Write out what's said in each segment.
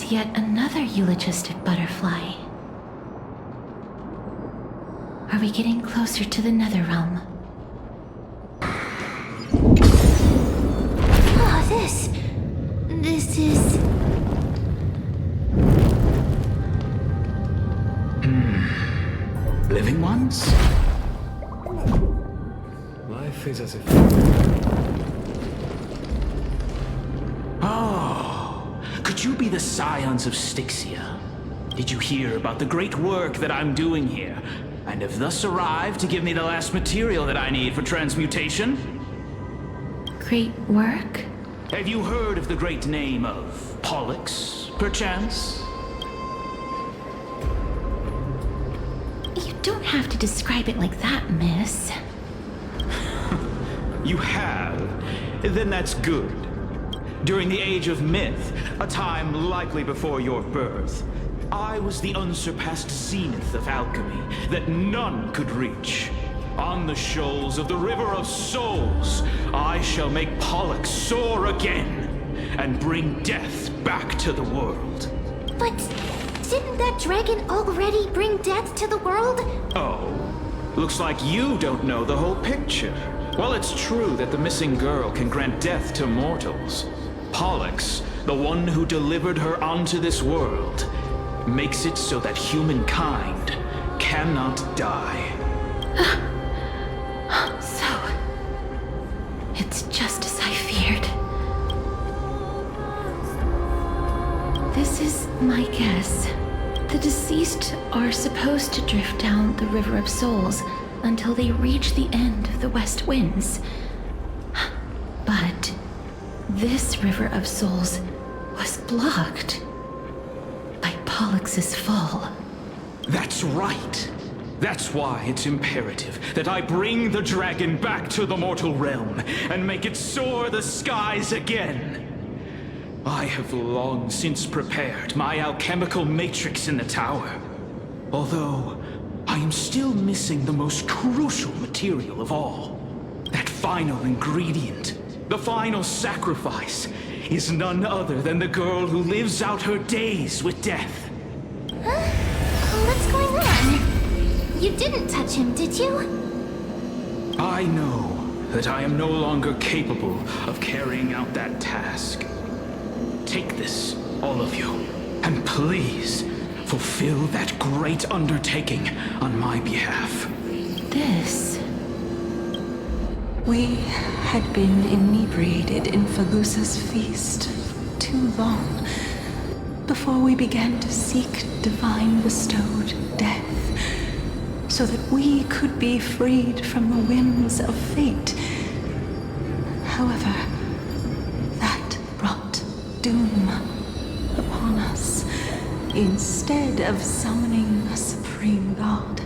is yet another eulogistic butterfly. Are we getting closer to the Netherrealm? Ah, this is... Living ones? Life is as if... Oh, could you be the scions of Styxia? Did you hear about the great work that I'm doing here, and have thus arrived to give me the last material that I need for transmutation? Great work? Have you heard of the great name of Pollux, perchance? You don't have to describe it like that, miss. You have? Then that's good. During the Age of Myth, a time likely before your birth, I was the unsurpassed zenith of alchemy that none could reach. On the shoals of the River of Souls, I shall make Pollux soar again and bring death back to the world. But didn't that dragon already bring death to the world? Oh, looks like you don't know the whole picture. While it's true that the missing girl can grant death to mortals, Pollux, the one who delivered her onto this world, makes it so that humankind cannot die. So, it's just as I feared. This is my guess. The deceased are supposed to drift down the River of Souls until they reach the end of the West Winds. But this River of Souls was blocked by Pollux's fall. That's right. That's why it's imperative that I bring the dragon back to the mortal realm and make it soar the skies again. I have long since prepared my alchemical matrix in the tower. Although, I am still missing the most crucial material of all. That final ingredient, the final sacrifice, is none other than the girl who lives out her days with death. Huh? What's going on? You didn't touch him, did you? I know that I am no longer capable of carrying out that task. Take this, all of you, and please fulfill that great undertaking on my behalf. This... We had been inebriated in Fagusa's feast for too long before we began to seek divine bestowed death, so that we could be freed from the whims of fate. However, that brought doom upon us. Instead of summoning a supreme god,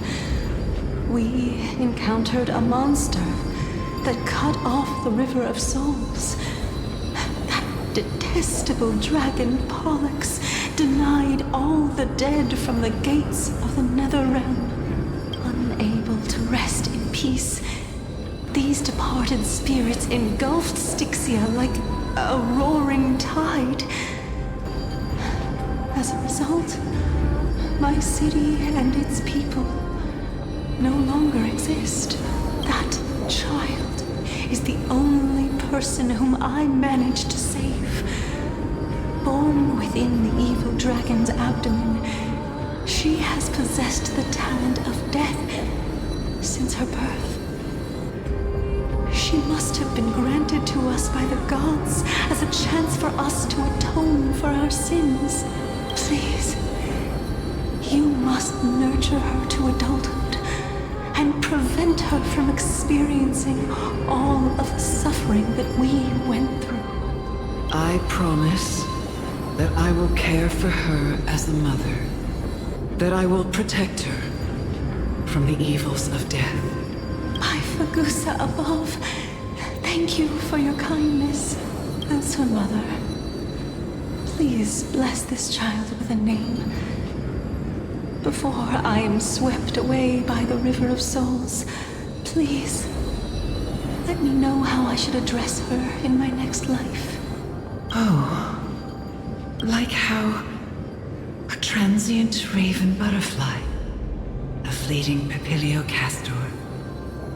we encountered a monster that cut off the River of Souls. That detestable dragon Pollux denied all the dead from the gates of the Netherrealm. Unable to rest in peace, these departed spirits engulfed Styxia like a roaring tide. As a result, my city and its people no longer exist. That child is the only person whom I managed to save. Born within the evil dragon's abdomen, she has possessed the talent of death since her birth. She must have been granted to us by the gods as a chance for us to atone for our sins. Please, you must nurture her to adulthood and prevent her from experiencing all of the suffering that we went through. I promise that I will care for her as a mother, that I will protect her from the evils of death. By Fagusa above, thank you for your kindness. As her mother, please bless this child with a name. Before I am swept away by the River of Souls, please let me know how I should address her in my next life. Oh, like how A transient raven butterfly. A fleeting papilio castor.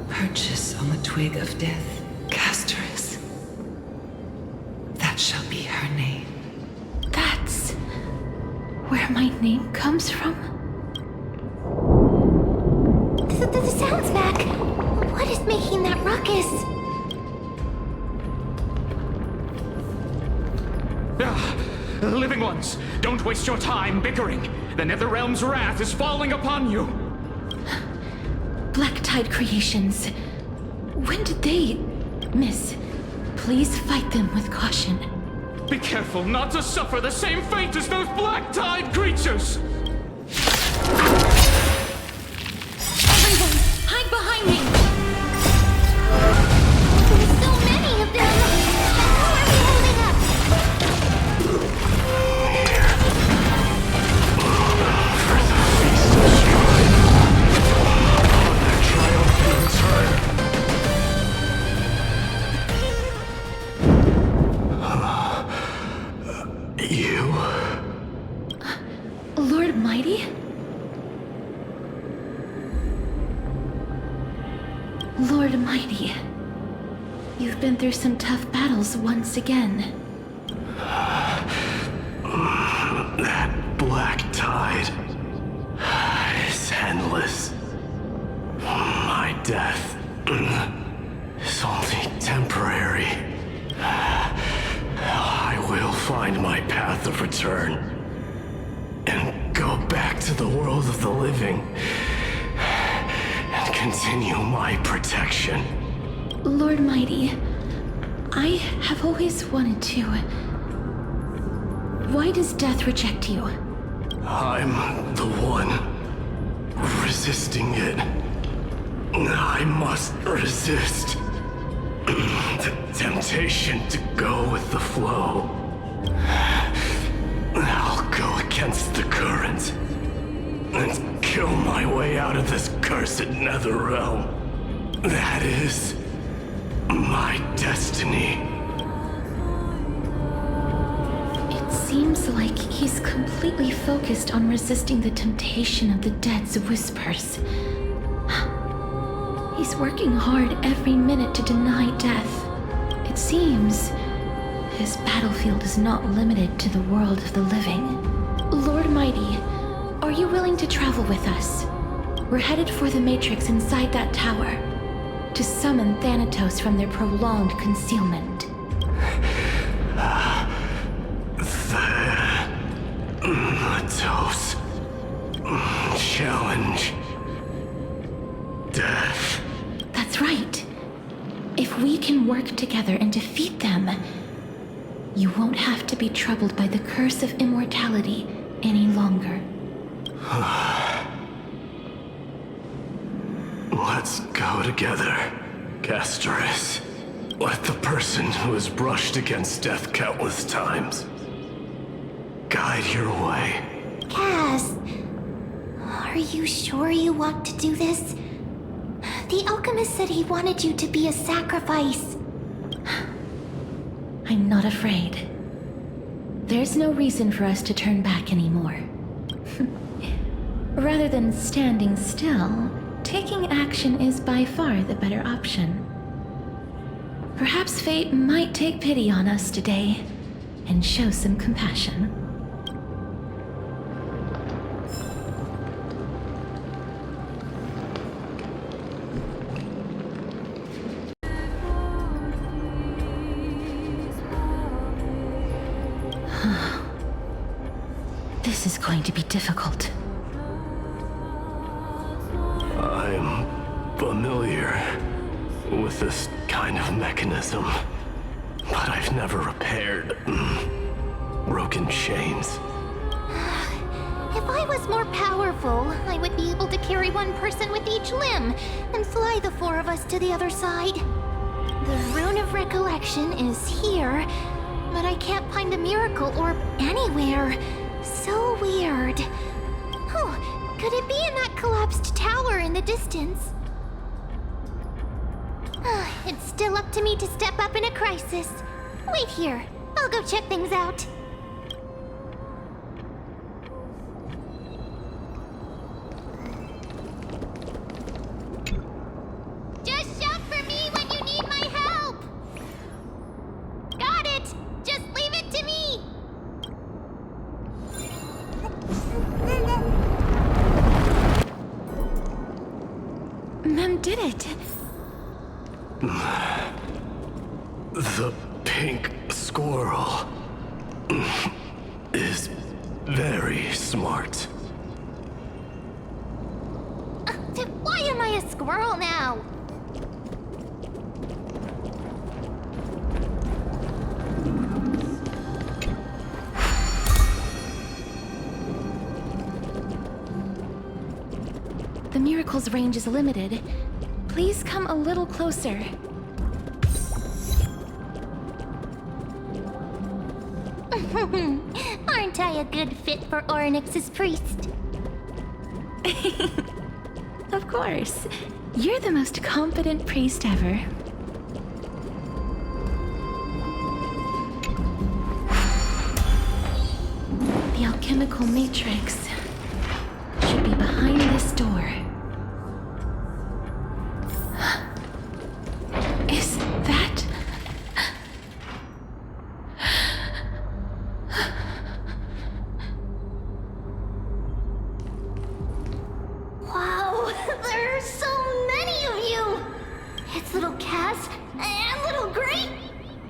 Perches on the twig of death. Castorice. That shall be her name. That's where my name comes from? The sound's back. What is making that ruckus? Living ones, don't waste your time bickering. The Netherrealm's wrath is falling upon you. Black Tide creations. When did they... Miss, please fight them with caution. Be careful not to suffer the same fate as those Black Tide creatures! Everyone, hide behind me! There's so many of them! How are we holding up? You? Lord Mighty? Lord Mighty, you've been through some tough battles once again. That black tide is endless. My death is only temporary. I will find my path of return and go back to the world of the living and continue my protection. Lord Mighty, I have always wanted to. Why does death reject you? I'm the one resisting it. I must resist the temptation to go with the flow. I'll go against the current and kill my way out of this cursed Netherrealm. That is my destiny. It seems like he's completely focused on resisting the temptation of the dead's whispers. He's working hard every minute to deny death. It seems his battlefield is not limited to the world of the living. Lord Mighty, are you willing to travel with us? We're headed for the Matrix inside that tower to summon Thanatos from their prolonged concealment. Thanatos. Challenge. Death. That's right. If we can work together and defeat them, you won't have to be troubled by the curse of immortality any longer. Let's go together, castorice. Let the person who has brushed against death countless times guide your way. Cass, are you sure you want to do this? The alchemist said he wanted you to be a sacrifice. I'm not afraid. There's no reason for us to turn back anymore. Rather than standing still, taking action is by far the better option. Perhaps fate might take pity on us today and show some compassion. This is going to be difficult. I'm familiar with this kind of mechanism, but I've never repaired broken chains. If I was more powerful, I would be able to carry one person with each limb and fly the four of us to the other side. The Rune of Recollection is here, but I can't find a miracle orb anywhere. So weird. Oh, could it be in that collapsed tower in the distance? It's still up to me to step up in a crisis. Wait here. I'll go check things out. it? The pink squirrel is very smart. Why am I a squirrel now? The miracle's range is limited. Please come a little closer. Aren't I a good fit for Ornyx's priest? Of course. You're the most competent priest ever. The alchemical matrix should be behind this door. Is that... Wow, there are so many of you! It's little Cass and little Grape.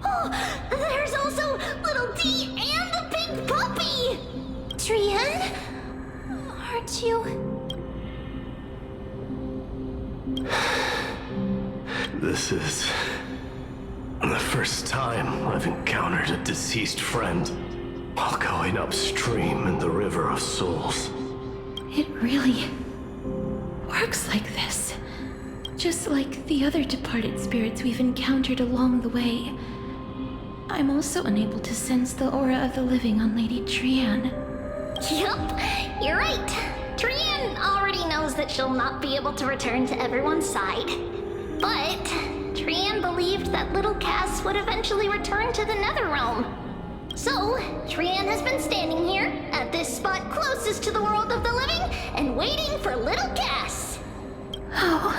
Oh, there's also little D and the pink puppy! Trian? Aren't you... This is the first time I've encountered a deceased friend while going upstream in the River of Souls. It really works like this. Just like the other departed spirits we've encountered along the way. I'm also unable to sense the aura of the living on Lady Trian. Yup, you're right. Trian already knows that she'll not be able to return to everyone's side. But Trian believed that little Cass would eventually return to the Netherrealm. So, Trian has been standing here, at this spot closest to the world of the living, and waiting for little Cass. Oh,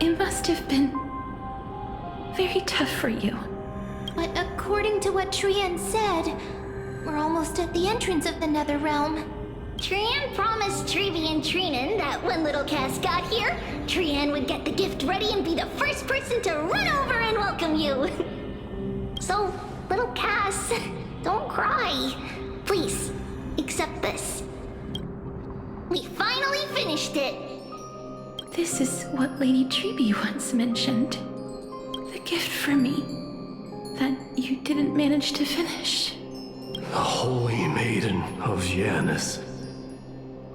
it must have been very tough for you. But according to what Trian said, we're almost at the entrance of the Netherrealm. Trian promised Trevi and Trinan that when little Cass got here, Trian would get the gift ready and be the first person to run over and welcome you. So, little Cass, don't cry. Please, accept this. We finally finished it. This is what Lady Trevi once mentioned. The gift for me that you didn't manage to finish. The Holy Maiden of Yanis.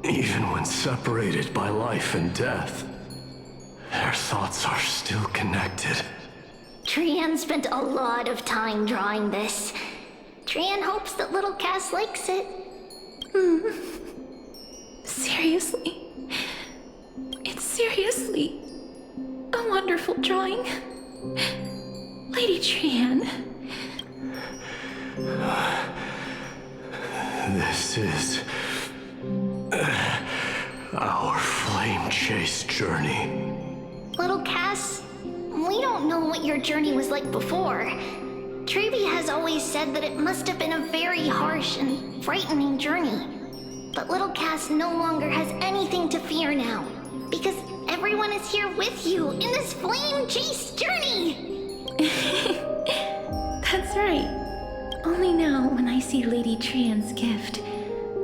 Even when separated by life and death, their thoughts are still connected. Trian spent a lot of time drawing this. Trian hopes that little Cass likes it. Seriously? It's seriously a wonderful drawing. Lady Trian. This is our flame chase journey. Little Cass, we don't know what your journey was like before. Trevi has always said that it must have been a very harsh and frightening journey. But little Cass no longer has anything to fear now, because everyone is here with you in this flame chase journey! That's right. Only now, when I see Lady Trian's gift,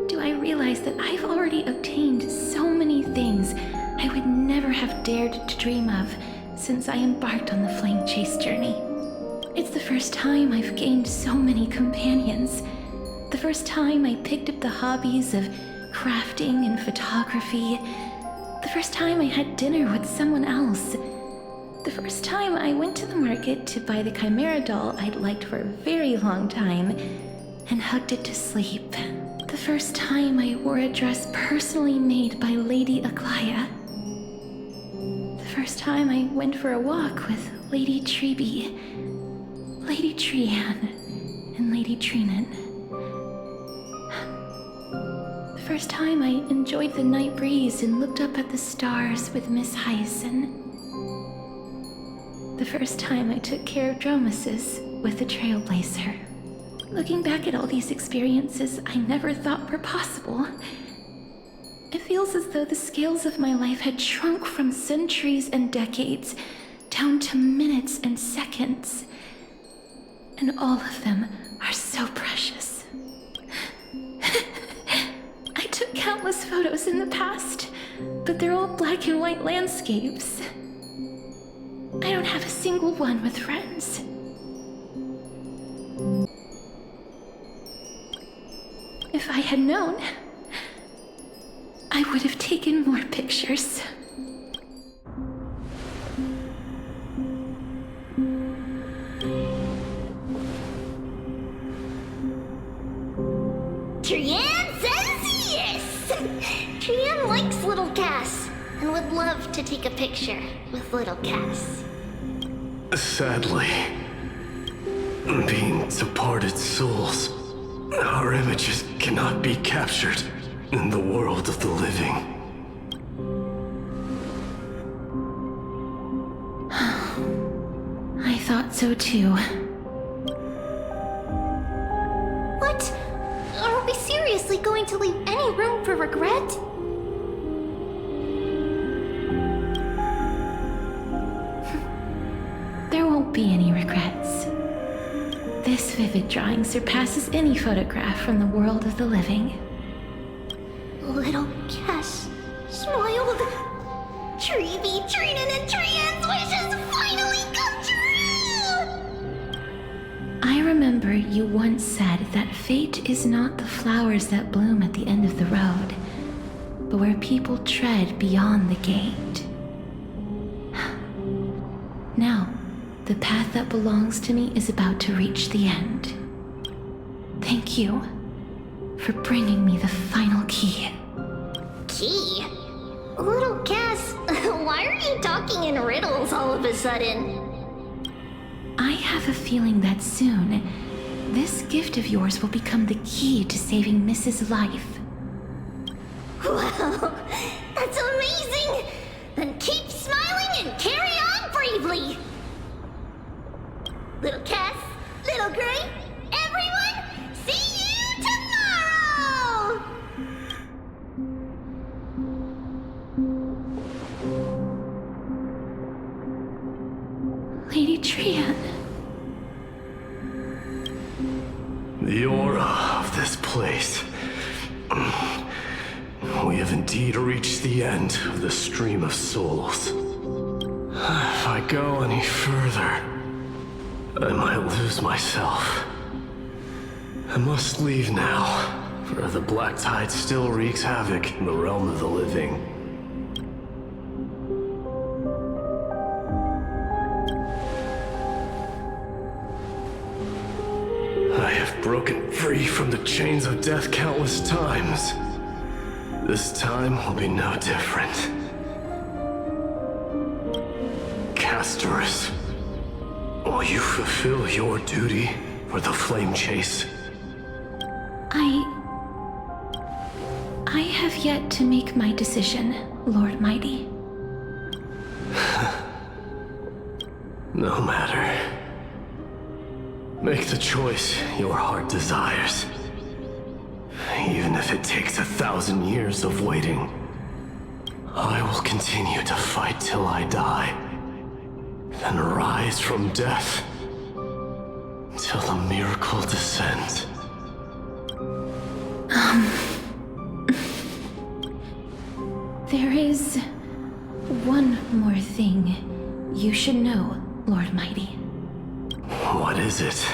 do I realize that I've already obtained so many things I would never have dared to dream of since I embarked on the flame chase journey. It's the first time I've gained so many companions. The first time I picked up the hobbies of crafting and photography. The first time I had dinner with someone else. The first time I went to the market to buy the Chimera doll I'd liked for a very long time and hugged it to sleep. The first time I wore a dress personally made by Lady Aglaya. The first time I went for a walk with Lady Trebi, Lady Trian, and Lady Trinan. The first time I enjoyed the night breeze and looked up at the stars with Miss Hyson. The first time I took care of Dromesis with the Trailblazer. Looking back at all these experiences I never thought were possible. It feels as though the scales of my life had shrunk from centuries and decades down to minutes and seconds. And all of them are so precious. I took countless photos in the past, but they're all black and white landscapes. I don't have a single one with friends. If I had known, I would have taken more pictures. Trian says yes! Trian likes little Cass and would love to take a picture with little Cass. Sadly, being departed souls, our images cannot be captured in the world of the living. I thought so too. What? Are we seriously going to leave any room for regret? There won't be any regrets. This vivid drawing surpasses any photograph from the world of the living. Little Cass smiled. Treevee, Trinan, and Trian's wishes finally come true! I remember you once said that fate is not the flowers that bloom at the end of the road, but where people tread beyond the gate. Now, the path that belongs to me is about to reach the end. Thank you for bringing me the final key. Key? Little Cass, why are you talking in riddles all of a sudden? I have a feeling that soon, this gift of yours will become the key to saving Mrs. Life. Wow, that's amazing! Then keep smiling and carry on bravely! Little Cass, Little Gray, everyone, see you tomorrow! Lady Trian. The aura of this place. We have indeed reached the end of the stream of souls. If I go any further, I might lose myself. I must leave now, for the black tide still wreaks havoc in the realm of the living. I have broken free from the chains of death countless times. This time will be no different. Castorice, will you fulfill your duty for the flame chase? I have yet to make my decision, Lord Mighty. No matter. Make the choice your heart desires. Even if it takes 1,000 years of waiting, I will continue to fight till I die. Then rise from death till the miracle descends. There is one more thing you should know, Lord Mighty. What is it?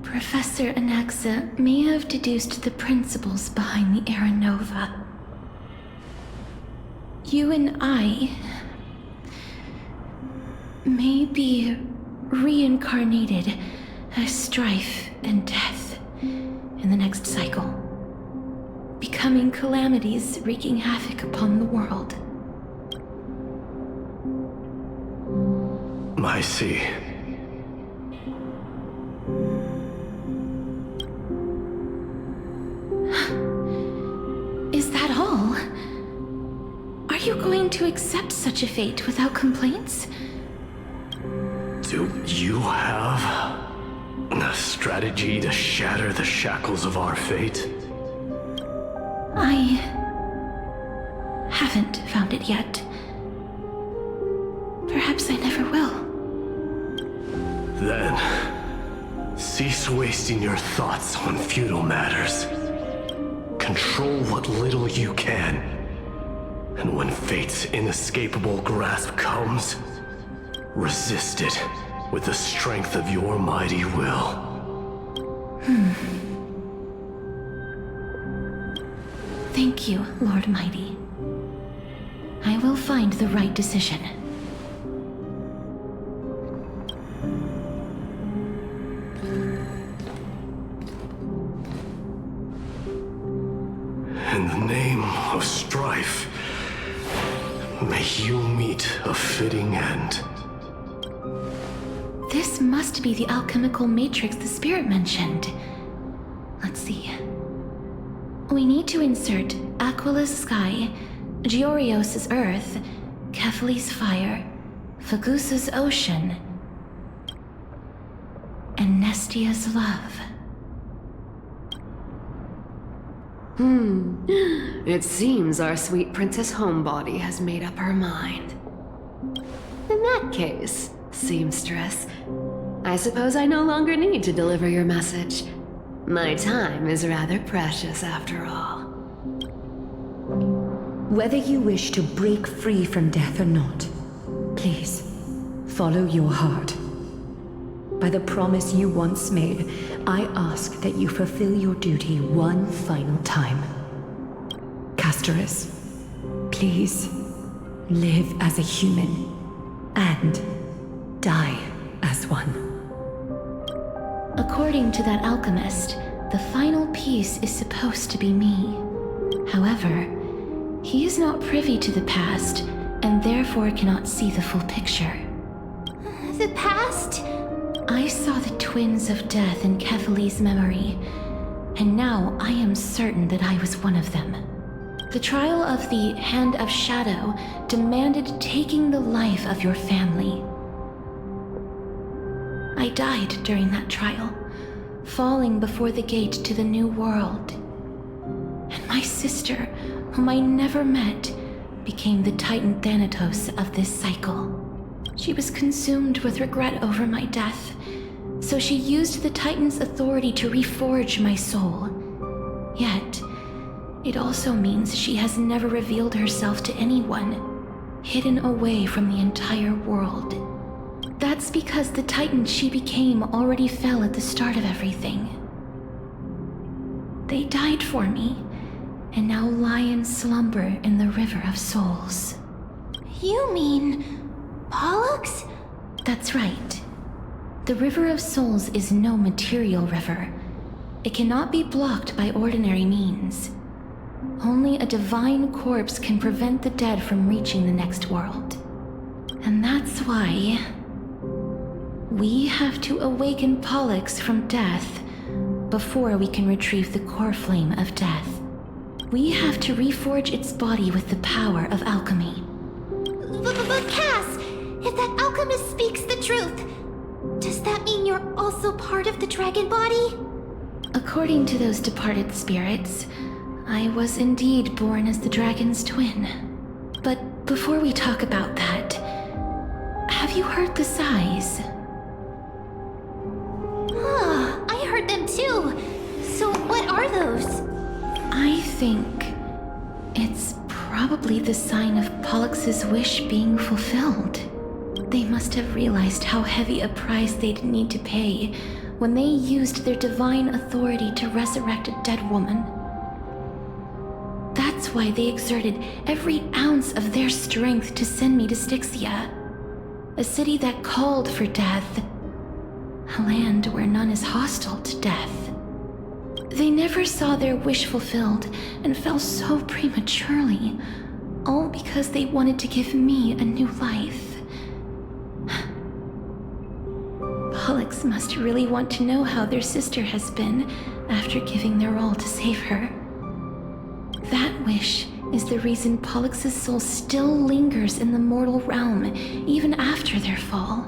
Professor Anaxa may have deduced the principles behind the Era Nova. You and I may be reincarnated as strife and death in the next cycle, becoming calamities wreaking havoc upon the world. I see. Is that all? Are you going to accept such a fate without complaints? Do you have a strategy to shatter the shackles of our fate? I haven't found it yet. Perhaps I never will. Then, cease wasting your thoughts on futile matters. Control what little you can. And when fate's inescapable grasp comes, resist it with the strength of your mighty will. Thank you, Lord Mighty. I will find the right decision. In the name of strife, may you meet a fitting end. This must be the alchemical matrix the spirit mentioned. Let's see. We need to insert Aquila's sky, Georios' earth, Kephali's fire, Fagusa's ocean, and Nestia's love. It seems our sweet Princess Homebody has made up her mind. In that case, seamstress, I suppose I no longer need to deliver your message. My time is rather precious after all. Whether you wish to break free from death or not, please, follow your heart. By the promise you once made, I ask that you fulfill your duty one final time. Castorice, please, live as a human, and die as one. According to that alchemist, the final piece is supposed to be me. However, he is not privy to the past, and therefore cannot see the full picture. The past? I saw the twins of death in Kephali's memory, and now I am certain that I was one of them. The trial of the Hand of Shadow demanded taking the life of your family. I died during that trial, falling before the gate to the new world. And my sister, whom I never met, became the Titan Thanatos of this cycle. She was consumed with regret over my death, so she used the Titan's authority to reforge my soul. Yet, it also means she has never revealed herself to anyone, hidden away from the entire world. That's because the Titan she became already fell at the start of everything. They died for me, and now lie in slumber in the River of Souls. You mean Pollux? That's right. The River of Souls is no material river. It cannot be blocked by ordinary means. Only a divine corpse can prevent the dead from reaching the next world. And that's why we have to awaken Pollux from death before we can retrieve the core flame of death. We have to reforge its body with the power of alchemy. But Cass, if that alchemist speaks the truth, does that mean you're also part of the dragon body? According to those departed spirits, I was indeed born as the dragon's twin. But before we talk about that, have you heard the sighs? I heard them too. So what are those? I think it's probably the sign of Pollux's wish being fulfilled. They must have realized how heavy a price they'd need to pay when they used their divine authority to resurrect a dead woman. That's why they exerted every ounce of their strength to send me to Styxia, a city that called for death, a land where none is hostile to death. They never saw their wish fulfilled and fell so prematurely, all because they wanted to give me a new life. Pollux must really want to know how their sister has been after giving their all to save her. That wish is the reason Pollux's soul still lingers in the mortal realm even after their fall,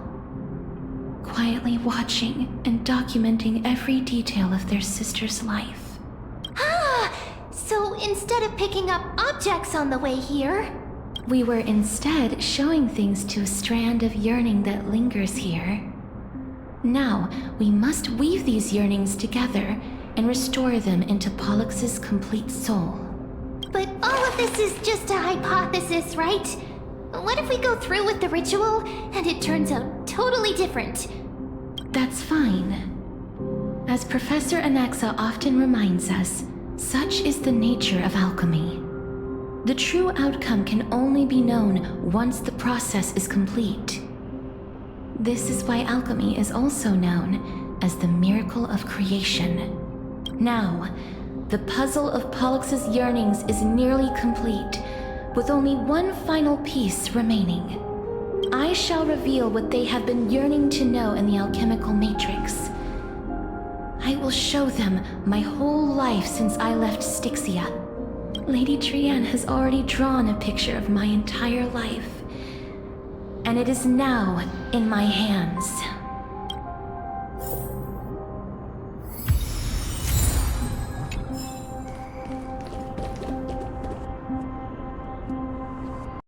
quietly watching and documenting every detail of their sister's life. So instead of picking up objects on the way here, We were instead showing things to a strand of yearning that lingers here. Now, we must weave these yearnings together and restore them into Pollux's complete soul. but all of this is just a hypothesis, right? What if we go through with the ritual and it turns out totally different? That's fine. As Professor Anaxa often reminds us, such is the nature of alchemy. The true outcome can only be known once the process is complete. This is why alchemy is also known as the miracle of creation. Now, the puzzle of Pollux's yearnings is nearly complete, with only one final piece remaining. I shall reveal what they have been yearning to know in the alchemical matrix. I will show them my whole life since I left Styxia. Lady Trienne has already drawn a picture of my entire life, and it is now in my hands.